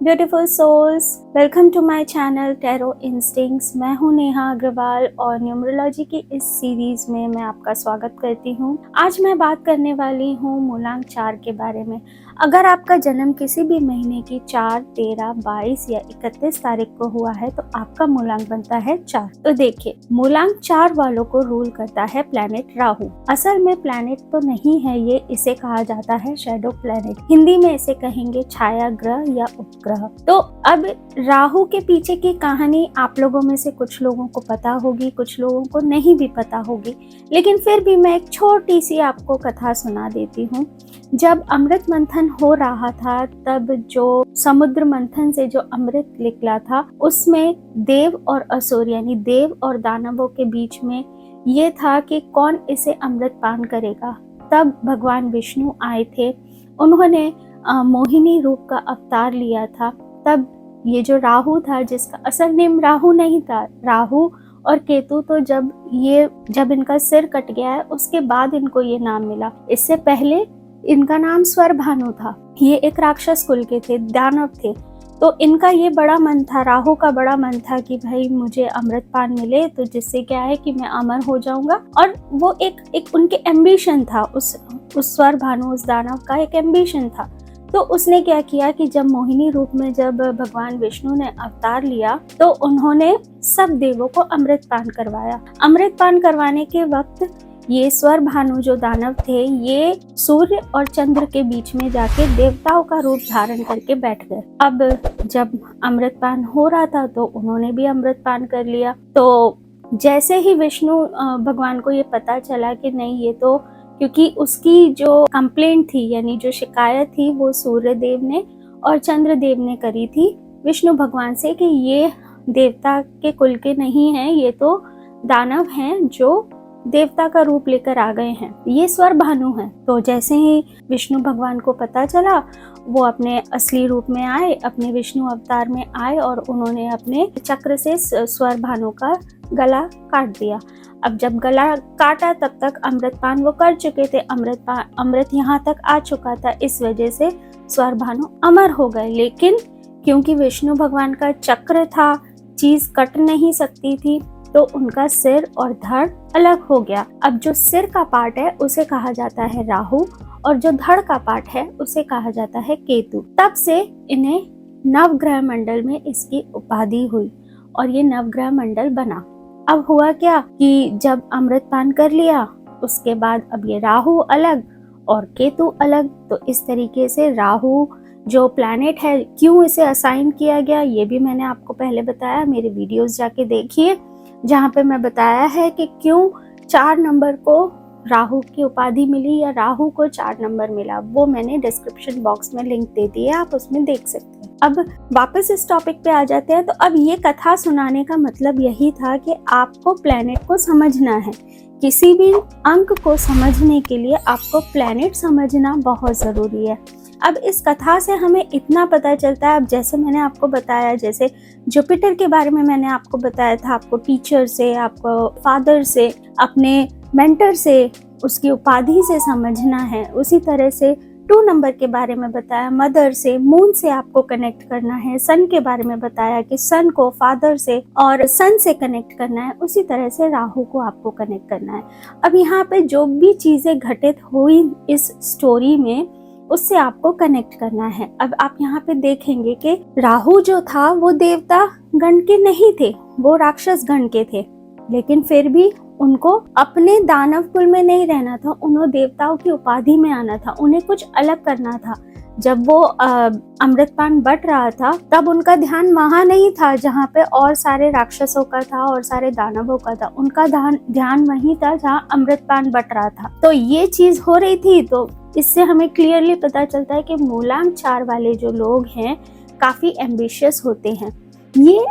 Beautiful souls, welcome to my channel tarot instincts. मैं हूं नेहा अग्रवाल और न्यूमरोलॉजी की इस सीरीज में मैं आपका स्वागत करती हूं। आज मैं बात करने वाली हूं मूलांक 4 के बारे में। अगर आपका जन्म किसी भी महीने की 4, 13, 22 या 31 तारीख को हुआ है तो आपका मूलांक बनता है 4। तो देखिए, मूलांक 4 वालों को रूल करता है प्लैनेट राहु। असल में प्लैनेट तो नहीं है ये, इसे कहा जाता है शैडो प्लैनेट। हिंदी में इसे कहेंगे छाया ग्रह या उपग्रह। तो अब राहु के पीछे की कहानी आप लोगों में से कुछ लोगों को पता होगी, कुछ लोगों को नहीं भी पता होगी, लेकिन फिर भी मैं एक छोटी सी आपको कथा सुना देती हूँ। जब अमृत मंथन हो रहा था तब जो समुद्र मंथन से जो अमृत निकला था उसमें देव और असुर यानी देव और दानवों के बीच में ये था कि कौन इसे अमृत पान करेगा। तब भगवान विष्णु आए थे, उन्होंने मोहिनी रूप का अवतार लिया था। तब ये जो राहु था, जिसका असल नेम राहु नहीं था, राहु और केतु तो जब इनका सिर कट गया है उसके बाद इनको ये नाम मिला। इससे पहले इनका नाम स्वरभानु था। ये एक राक्षस कुल के थे, दानव थे। तो इनका ये बड़ा मन था, राहु का बड़ा मन था कि भाई मुझे अमृत पान मिले तो जिससे क्या है कि मैं अमर हो जाऊंगा। और वो एक उनके एम्बिशन था, उस स्वरभानु, उस दानव का एक एम्बिशन था। तो उसने क्या किया कि जब मोहिनी रूप में जब भगवान विष्णु ने अवतार लिया तो उन्होंने सब देवों को अमृत पान करवाया। अमृत पान करवाने के वक्त ये स्वरभानु जो दानव थे, ये सूर्य और चंद्र के बीच में जाके देवताओं का रूप धारण करके बैठ गए। अब जब अमृत पान हो रहा था तो उन्होंने भी अमृत पान कर लिया। तो जैसे ही विष्णु भगवान को ये पता चला कि नहीं, ये तो क्योंकि उसकी जो कंप्लेंट थी यानी जो शिकायत थी वो सूर्य देव ने और चंद्र देव ने करी थी विष्णु भगवान से कि ये देवता के कुल के नहीं हैं, ये तो दानव हैं जो देवता का रूप लेकर आ गए हैं, ये स्वरभानु हैं। तो जैसे ही विष्णु भगवान को पता चला वो अपने असली रूप में आए, अपने विष्णु अवतार में आए और उन्होंने अपने चक्र से स्वरभानु का गला काट दिया। अब जब गला काटा तब तक अमृतपान वो कर चुके थे, अमृत यहाँ तक आ चुका था, इस वजह से स्वरभानु अमर हो गए। लेकिन क्योंकि विष्णु भगवान का चक्र था, चीज कट नहीं सकती थी, तो उनका सिर और धड़ अलग हो गया। अब जो सिर का पार्ट है उसे कहा जाता है राहु और जो धड़ का पार्ट है उसे कहा जाता है केतु। तब से इन्हें नवग्रह मंडल में इसकी उपाधि हुई और ये नवग्रह मंडल बना। अब हुआ क्या कि जब अमृत पान कर लिया उसके बाद अब ये राहु अलग और केतु अलग। तो इस तरीके से राहु जो प्लैनेट है, क्यों इसे असाइन किया गया ये भी मैंने आपको पहले बताया, मेरे वीडियोस जाके देखिए जहाँ पे मैं बताया है कि क्यों 4 नंबर को राहु की उपाधि मिली या राहु को 4 नंबर मिला। वो मैंने डिस्क्रिप्शन बॉक्स में लिंक दे दी है, आप उसमें देख सकते हैं। अब वापस इस टॉपिक पे आ जाते हैं। तो अब ये कथा सुनाने का मतलब यही था कि आपको प्लैनेट को समझना है। किसी भी अंक को समझने के लिए आपको प्लैनेट समझना बहुत ज़रूरी है। अब इस कथा से हमें इतना पता चलता है, अब जैसे मैंने आपको बताया, जैसे जुपिटर के बारे में मैंने आपको बताया था, आपको टीचर से, आपको फादर से, अपने मेंटर से, उसकी उपाधि से समझना है। उसी तरह से 2 नंबर के बारे में बताया, मदर से, मून से आपको कनेक्ट करना है। सन के बारे में बताया कि सन को फादर से और सन से कनेक्ट करना है। उसी तरह से राहु को आपको कनेक्ट करना है। अब यहाँ पे जो भी चीज़ें घटित हुई इस स्टोरी में उससे आपको कनेक्ट करना है। अब आप यहाँ पे देखेंगे कि राहु जो था वो देवता गण के नहीं थे, वो राक्षस गण के थे, लेकिन फिर भी उनको अपने दानव कुल में नहीं रहना था, उन्हें देवताओं की उपाधि में आना था, उन्हें कुछ अलग करना था। जब वो अमृतपान बट रहा था तब उनका ध्यान वहां नहीं था जहाँ पे और सारे राक्षसों का था और सारे दानवों का था, उनका ध्यान वहीं था जहाँ अमृतपान बट रहा था। तो ये चीज हो रही थी। तो इससे हमें क्लियरली पता चलता है कि मूलांक 4 वाले जो लोग हैं काफी एम्बिशियस होते हैं, ये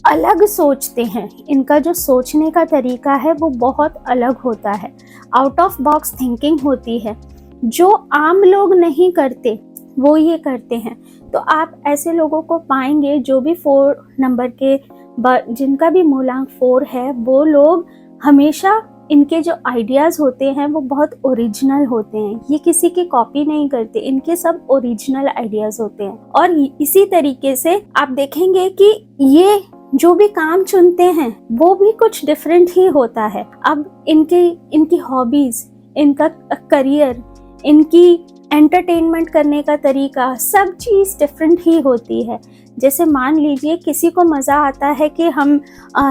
अलग सोचते हैं, इनका जो सोचने का तरीका है वो बहुत अलग होता है, आउट ऑफ बॉक्स थिंकिंग होती है। जो आम लोग नहीं करते वो ये करते हैं। तो आप ऐसे लोगों को पाएंगे जो भी 4 नंबर के, जिनका भी मूलांक 4 है, वो लोग हमेशा इनके जो आइडियाज होते हैं वो बहुत ओरिजिनल होते हैं, ये किसी की कॉपी नहीं करते, इनके सब ओरिजिनल आइडियाज होते हैं। और इसी तरीके से आप देखेंगे कि ये जो भी काम चुनते हैं वो भी कुछ डिफरेंट ही होता है। अब इनकी हॉबीज, इनका करियर, इनकी एंटरटेनमेंट करने का तरीका, सब चीज़ डिफरेंट ही होती है। जैसे मान लीजिए किसी को मज़ा आता है कि हम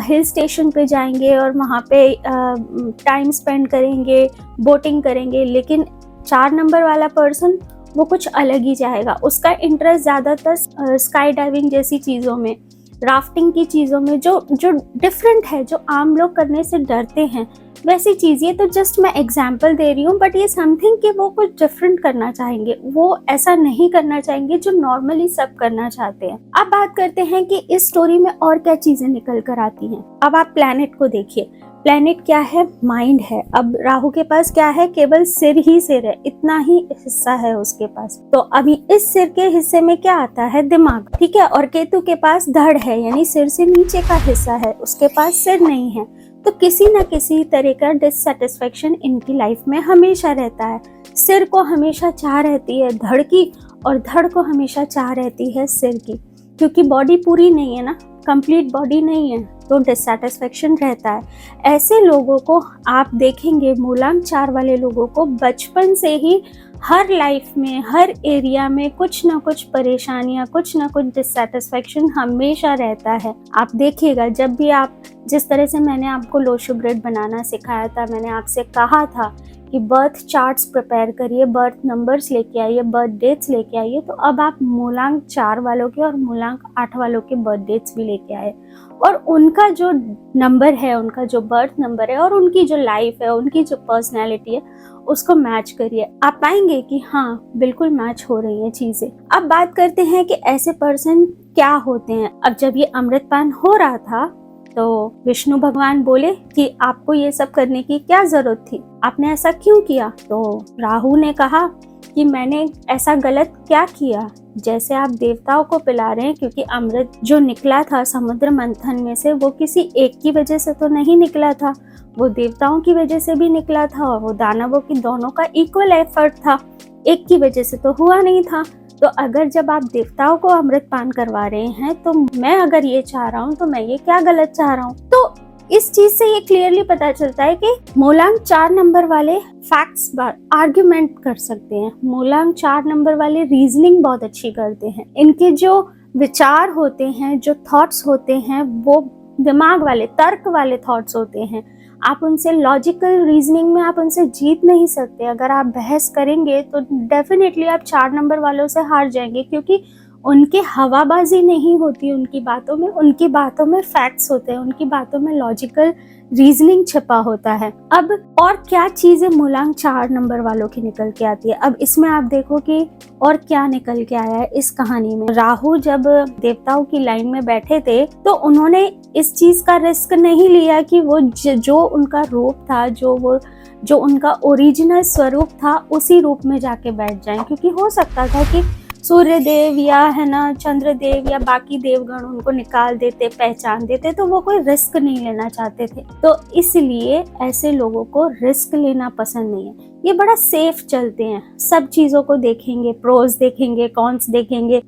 हिल स्टेशन पे जाएंगे और वहाँ पे टाइम स्पेंड करेंगे, बोटिंग करेंगे, लेकिन 4 नंबर वाला पर्सन वो कुछ अलग ही चाहेगा। उसका इंटरेस्ट ज़्यादातर स्काई डाइविंग जैसी चीज़ों में, राफ्टिंग की चीज़ों में, जो डिफरेंट है, जो आम लोग करने से डरते हैं वैसी चीज़। ये तो जस्ट मैं एग्जाम्पल दे रही हूँ, बट ये समथिंग कि वो कुछ डिफरेंट करना चाहेंगे, वो ऐसा नहीं करना चाहेंगे जो नॉर्मली सब करना चाहते हैं। अब बात करते हैं कि इस स्टोरी में और क्या चीज़ें निकल कर आती हैं। अब आप प्लैनेट को देखिए, प्लैनेट क्या है? माइंड है। अब राहु के पास क्या है? केवल सिर ही सिर है, इतना ही हिस्सा है उसके पास। तो अभी इस सिर के हिस्से में क्या आता है? दिमाग, ठीक है। और केतु के पास धड़ है, यानी सिर से नीचे का हिस्सा है, उसके पास सिर नहीं है। तो किसी न किसी तरह का डिससेटिस्फेक्शन इनकी लाइफ में हमेशा रहता है। सिर को हमेशा चाह रहती है धड़ की, और धड़ को हमेशा चाह रहती है सिर की, क्योंकि बॉडी पूरी नहीं है ना, कंप्लीट बॉडी नहीं है, तो डिससेटिस्फेक्शन रहता है। ऐसे लोगों को आप देखेंगे, मूलांक 4 वाले लोगों को बचपन से ही हर लाइफ में, हर एरिया में कुछ ना कुछ परेशानियां, कुछ ना कुछ डिससेटिस्फेक्शन हमेशा रहता है। आप देखिएगा, जब भी आप, जिस तरह से मैंने आपको लोशो ग्रिड बनाना सिखाया था, मैंने आपसे कहा था कि बर्थ चार्ट्स प्रिपेयर करिए, बर्थ नंबर्स लेके आइए, बर्थ डेट्स लेके आइए, तो अब आप मूलांक 4 वालों के और मूलांक 8 वालों के बर्थ डेट्स भी लेके आए, और उनका जो नंबर है, उनका जो बर्थ नंबर है, और उनकी जो लाइफ है, उनकी जो पर्सनैलिटी है, उसको मैच करिए। आप पाएंगे कि हाँ, बिल्कुल मैच हो रही है चीजें। अब बात करते हैं कि ऐसे पर्सन क्या होते हैं। अब जब ये अमृतपान हो रहा था तो विष्णु भगवान बोले कि आपको ये सब करने की क्या जरूरत थी, आपने ऐसा क्यों किया? तो राहु ने कहा कि मैंने ऐसा गलत क्या किया? जैसे आप देवताओं को पिला रहे हैं, क्योंकि अमृत जो निकला था समुद्र मंथन में से, वो किसी एक की वजह से तो नहीं निकला था, वो देवताओं की वजह से भी निकला था, और वो दानवों की दोनों का इक्वल एफर्ट था, एक की वजह से तो हुआ नहीं था। तो अगर जब आप देवताओं को अमृत पान करवा रहे हैं, तो मैं अगर ये चाह रहा हूँ तो मैं ये क्या गलत चाह रहा हूँ? तो इस चीज से ये क्लियरली पता चलता है कि मूलांक 4 नंबर वाले फैक्ट्स आर्ग्यूमेंट कर सकते हैं, मूलांक 4 नंबर वाले रीजनिंग बहुत अच्छी करते हैं, इनके जो विचार होते हैं, जो थॉट्स होते हैं, वो दिमाग वाले, तर्क वाले थॉट्स होते हैं। आप उनसे लॉजिकल रीजनिंग में आप उनसे जीत नहीं सकते। अगर आप बहस करेंगे तो डेफिनेटली आप 4 नंबर वालों से हार जाएंगे, क्योंकि उनके हवाबाजी नहीं होती उनकी बातों में फैक्ट्स होते हैं, उनकी बातों में लॉजिकल रीजनिंग छिपा होता है। अब और क्या चीजें मूलांक 4 नंबर वालों की निकल के आती है? अब इसमें आप देखो कि और क्या निकल के आया है इस कहानी में। राहु जब देवताओं की लाइन में बैठे थे तो उन्होंने इस चीज का रिस्क नहीं लिया कि वो जो उनका रूप था, जो उनका ओरिजिनल स्वरूप था, उसी रूप में जाके बैठ जाएं, क्योंकि हो सकता था कि सूर्य देव या है ना चंद्रदेव या बाकी देवगण उनको निकाल देते, पहचान देते, तो वो कोई रिस्क नहीं लेना चाहते थे। तो इसलिए ऐसे लोगों को रिस्क लेना पसंद नहीं है, ये बड़ा सेफ चलते हैं, सब चीजों को देखेंगे, प्रोज देखेंगे, कॉन्स देखेंगे,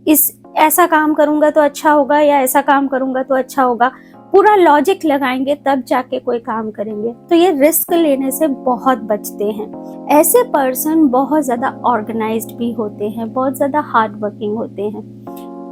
ऐसा काम करूंगा तो अच्छा होगा या ऐसा काम करूंगा तो अच्छा होगा, पूरा लॉजिक लगाएंगे तब जाके कोई काम करेंगे। तो ये रिस्क लेने से बहुत बचते हैं। ऐसे पर्सन बहुत ज्यादा ऑर्गेनाइज्ड भी होते हैं, बहुत ज्यादा हार्ड वर्किंग होते हैं,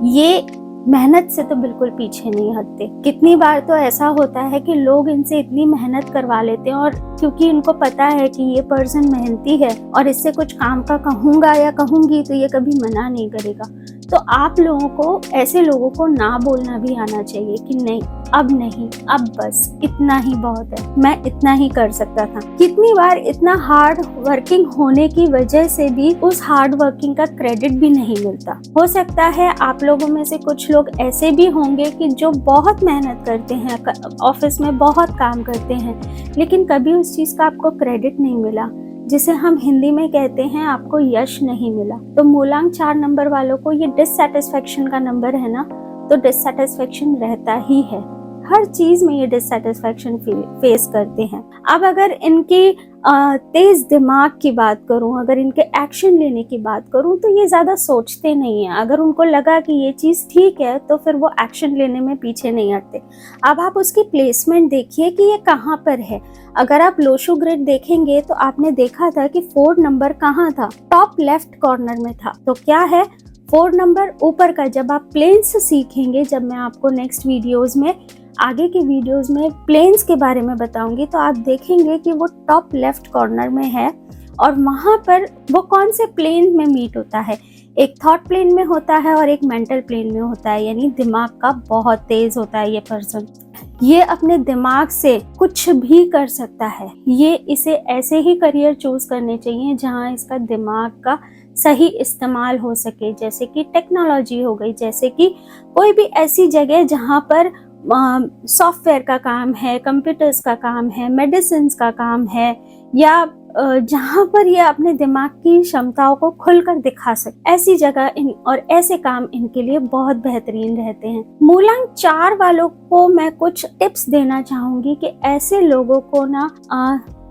ये मेहनत से तो बिल्कुल पीछे नहीं हटते। कितनी बार तो ऐसा होता है कि लोग इनसे इतनी मेहनत करवा लेते हैं, और क्योंकि इनको पता है कि ये पर्सन मेहनती है और इससे कुछ काम का कहूंगा या कहूंगी तो ये कभी मना नहीं करेगा। तो आप लोगों को, ऐसे लोगों को ना बोलना भी आना चाहिए कि नहीं, अब नहीं, अब बस इतना ही बहुत है, मैं इतना ही कर सकता था। कितनी बार इतना हार्ड वर्किंग होने की वजह से भी उस हार्ड वर्किंग का क्रेडिट भी नहीं मिलता। हो सकता है आप लोगों में से कुछ लोग ऐसे भी होंगे कि जो बहुत मेहनत करते हैं, ऑफिस में बहुत काम करते हैं, लेकिन कभी उस चीज का आपको क्रेडिट नहीं मिला, जिसे हम हिंदी में कहते हैं आपको यश नहीं मिला। तो मूलांक 4 नंबर वालों को ये डिससेटिस्फेक्शन का नंबर है ना, तो डिससेटिस्फेक्शन रहता ही है। हर चीज में ये डिससेटिस्फैक्शन फेस करते हैं। अब अगर इनकी तेज दिमाग की बात करूं, अगर इनके एक्शन लेने की बात करूं, तो ये ज्यादा सोचते नहीं है। अगर उनको लगा कि ये चीज ठीक है तो फिर वो एक्शन लेने में पीछे नहीं हटते। अब आप उसकी प्लेसमेंट देखिए कि ये कहाँ पर है। अगर आप लोशो ग्रिड देखेंगे तो आपने देखा था कि 4 नंबर कहाँ था, टॉप लेफ्ट कॉर्नर में था। तो क्या है 4 नंबर ऊपर का। जब आप प्लेन्स सीखेंगे, जब मैं आपको नेक्स्ट वीडियोस में, आगे के वीडियोस में प्लेन्स के बारे में बताऊंगी, तो आप देखेंगे कि वो टॉप लेफ्ट कॉर्नर में है। और वहां पर वो कौन से प्लेन में मीट होता है, एक थॉट प्लेन में होता है और एक मेंटल प्लेन में होता है। यानी दिमाग का बहुत तेज होता है ये पर्सन। ये अपने दिमाग से कुछ भी कर सकता है। ये इसे ऐसे ही करियर चूज करने चाहिए जहां इसका दिमाग का सही इस्तेमाल हो सके, जैसे कि टेक्नोलॉजी हो गई, जैसे कि कोई भी ऐसी जगह जहां पर सॉफ्टवेयर का काम है, कंप्यूटर्स का काम है, मेडिसिन का काम है, या जहां पर ये अपने दिमाग की क्षमताओं को खुलकर दिखा सके, ऐसी जगह और ऐसे काम इनके लिए बहुत बेहतरीन रहते हैं। मूलांक 4 वालों को मैं कुछ टिप्स देना चाहूंगी कि ऐसे लोगों को ना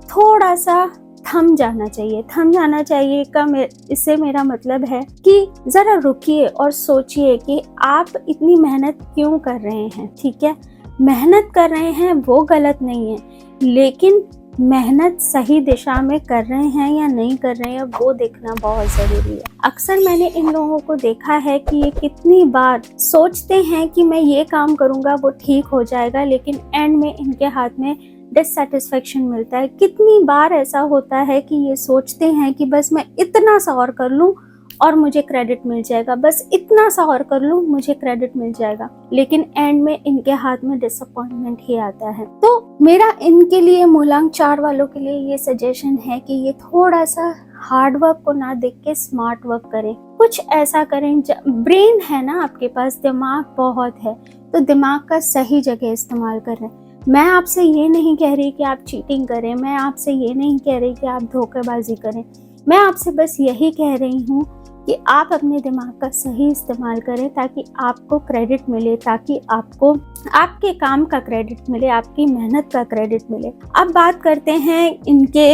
थोड़ा सा थम जाना चाहिए। थम जाना चाहिए का इससे मेरा मतलब है कि जरा रुकिए और सोचिए कि आप इतनी मेहनत क्यों कर रहे हैं। ठीक है, मेहनत कर रहे हैं वो गलत नहीं है, लेकिन मेहनत सही दिशा में कर रहे हैं या नहीं कर रहे हैं वो देखना बहुत जरूरी है। अक्सर मैंने इन लोगों को देखा है कि ये कितनी बार सोचते हैं कि मैं ये काम करूंगा वो ठीक हो जाएगा, लेकिन एंड में इनके हाथ में डिससेटिस्फैक्शन मिलता है। कितनी बार ऐसा होता है कि ये सोचते हैं कि बस मैं इतना सा और कर लूं और मुझे क्रेडिट मिल जाएगा, बस इतना सा और कर लूं मुझे क्रेडिट मिल जाएगा, लेकिन एंड में इनके हाथ में डिसअपॉइंटमेंट ही आता है। तो मेरा इनके लिए, मूलांक 4 वालों के लिए ये सजेशन है कि ये थोड़ा सा हार्ड वर्क को ना देख के स्मार्ट वर्क करें। कुछ ऐसा करें, ब्रेन है ना आपके पास, दिमाग बहुत है, तो दिमाग का सही जगह इस्तेमाल करें। मैं आपसे ये नहीं कह रही कि आप चीटिंग करें, मैं आपसे ये नहीं कह रही कि आप धोखेबाजी करें। मैं आपसे बस यही कह रही हूँ कि आप अपने दिमाग का सही इस्तेमाल करें ताकि आपको क्रेडिट मिले, ताकि आपको आपके काम का क्रेडिट मिले, आपकी मेहनत का क्रेडिट मिले। अब बात करते हैं इनके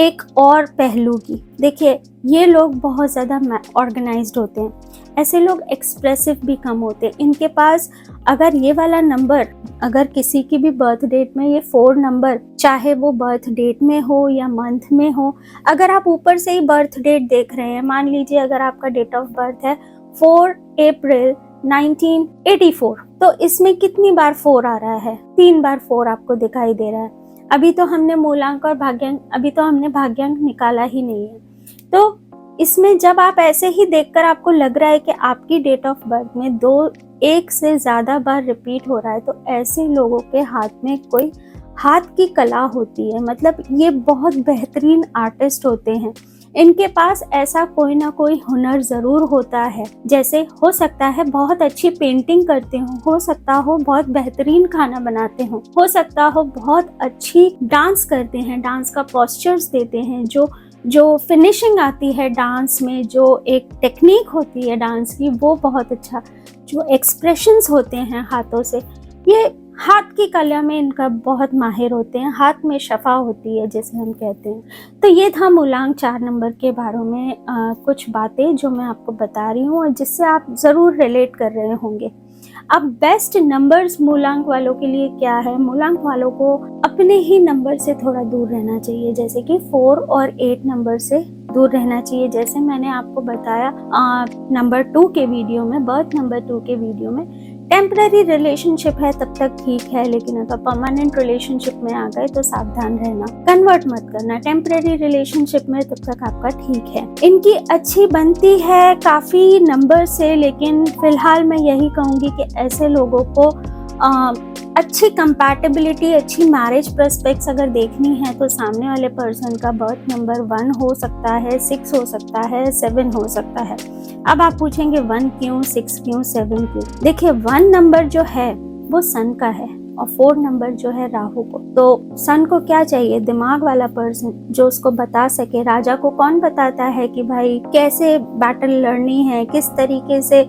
एक और पहलू की। देखिए, ये लोग बहुत ज़्यादा ऑर्गेनाइज्ड होते हैं। ऐसे लोग एक्सप्रेसिव भी कम होते हैं। इनके पास अगर ये वाला नंबर, अगर किसी की भी बर्थ डेट में ये 4 नंबर, चाहे वो बर्थ डेट में हो या मंथ में हो, अगर आप ऊपर से ही बर्थ डेट देख रहे हैं, मान लीजिए अगर आपका डेट ऑफ बर्थ है 4 अप्रैल 1984, तो इसमें कितनी बार 4 आ रहा है? 3 बार 4 आपको दिखाई दे रहा है। अभी तो हमने मूलांक और भाग्यांक, अभी तो हमने भाग्यांक निकाला ही नहीं है। तो इसमें जब आप ऐसे ही देखकर आपको लग रहा है कि आपकी डेट ऑफ बर्थ में 1 से ज्यादा बार रिपीट हो रहा है, तो ऐसे लोगों के हाथ में कोई हाथ की कला होती है। मतलब ये बहुत बेहतरीन आर्टिस्ट होते हैं। इनके पास ऐसा कोई ना कोई हुनर जरूर होता है। जैसे हो सकता है बहुत अच्छी पेंटिंग करते हो सकता हो बहुत बेहतरीन खाना बनाते हो सकता हो बहुत अच्छी डांस करते हैं, डांस का पोस्चर्स देते हैं, जो फिनिशिंग आती है डांस में, जो एक टेक्निक होती है डांस की, वो बहुत अच्छा, जो एक्सप्रेशंस होते हैं हाथों से, ये हाथ की कला में इनका बहुत माहिर होते हैं। हाथ में शफा होती है जिसे हम कहते हैं। तो ये था मूलांक 4 नंबर के बारे में कुछ बातें जो मैं आपको बता रही हूँ और जिससे आप ज़रूर रिलेट कर रहे होंगे। अब बेस्ट नंबर्स मूलांक वालों के लिए क्या है? मूलांक वालों को अपने ही नंबर से थोड़ा दूर रहना चाहिए, जैसे कि 4 और 8 नंबर से दूर रहना चाहिए। जैसे मैंने आपको बताया नंबर 2 के वीडियो में, बर्थ नंबर 2 के वीडियो में, टेम्पररी रिलेशनशिप है तब तक ठीक है, लेकिन अगर परमानेंट रिलेशनशिप में आ गए तो सावधान रहना, कन्वर्ट मत करना। टेम्पररी रिलेशनशिप में तब तक आपका ठीक है। इनकी अच्छी बनती है काफी नंबर से, लेकिन फिलहाल मैं यही कहूंगी कि ऐसे लोगों को अच्छी कंपैटिबिलिटी, अच्छी मैरिज प्रोस्पेक्ट्स अगर देखनी है तो सामने वाले पर्सन का बर्थ नंबर 1 हो सकता है, 6 हो सकता है, 7 हो सकता है। अब आप पूछेंगे 1 क्यों, 6 क्यों, 7 क्यों? देखिए, 1 नंबर जो है वो सन का है और 4 नंबर जो है राहु को। तो सन को क्या चाहिए? दिमाग वाला पर्सन जो उसको बता सके। राजा को कौन बताता है कि भाई कैसे बैटल लड़नी है, किस तरीके से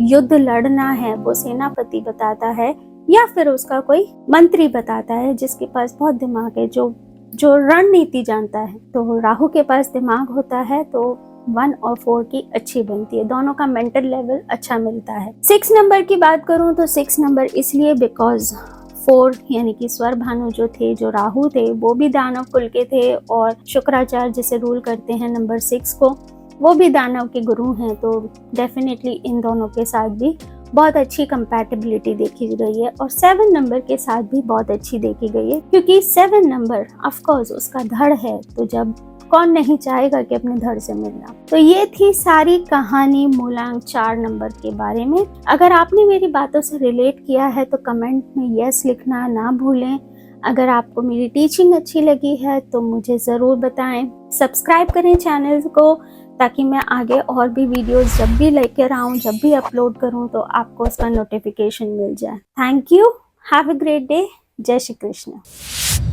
युद्ध लड़ना है? वो सेनापति बताता है या फिर उसका कोई मंत्री बताता है जिसके पास बहुत दिमाग है, जो रणनीति जानता है। तो राहु के पास दिमाग होता है तो 1 और 4 की अच्छी बनती है, दोनों का मेंटल लेवल अच्छा मिलता है। 6 नंबर की बात करूं तो 6 नंबर इसलिए बिकॉज 4 यानी कि स्वर भानु जो थे, जो राहु थे, वो भी दानव कुल के थे और शुक्राचार्य जिसे रूल करते हैं नंबर 6 को, वो भी दानव के गुरु हैं। तो डेफिनेटली इन दोनों के साथ भी बहुत अच्छी कंपैटिबिलिटी देखी गई है और 7 नंबर के साथ भी बहुत अच्छी देखी गई है, क्योंकि 7 नंबर ऑफ कोर्स उसका धड़ है, तो जब कौन नहीं चाहेगा कि अपने धड़ से मिलना। तो ये थी सारी कहानी मूलांक 4 नंबर के बारे में। अगर आपने मेरी बातों से रिलेट किया है तो कमेंट में यस लिखना ना भूलें। अगर आपको मेरी टीचिंग अच्छी लगी है तो मुझे ज़रूर बताएं। सब्सक्राइब करें चैनल को ताकि मैं आगे और भी वीडियोस जब भी लेकर आऊँ, जब भी अपलोड करूँ तो आपको उसका नोटिफिकेशन मिल जाए। Thank you, have a great day, जय श्री कृष्ण।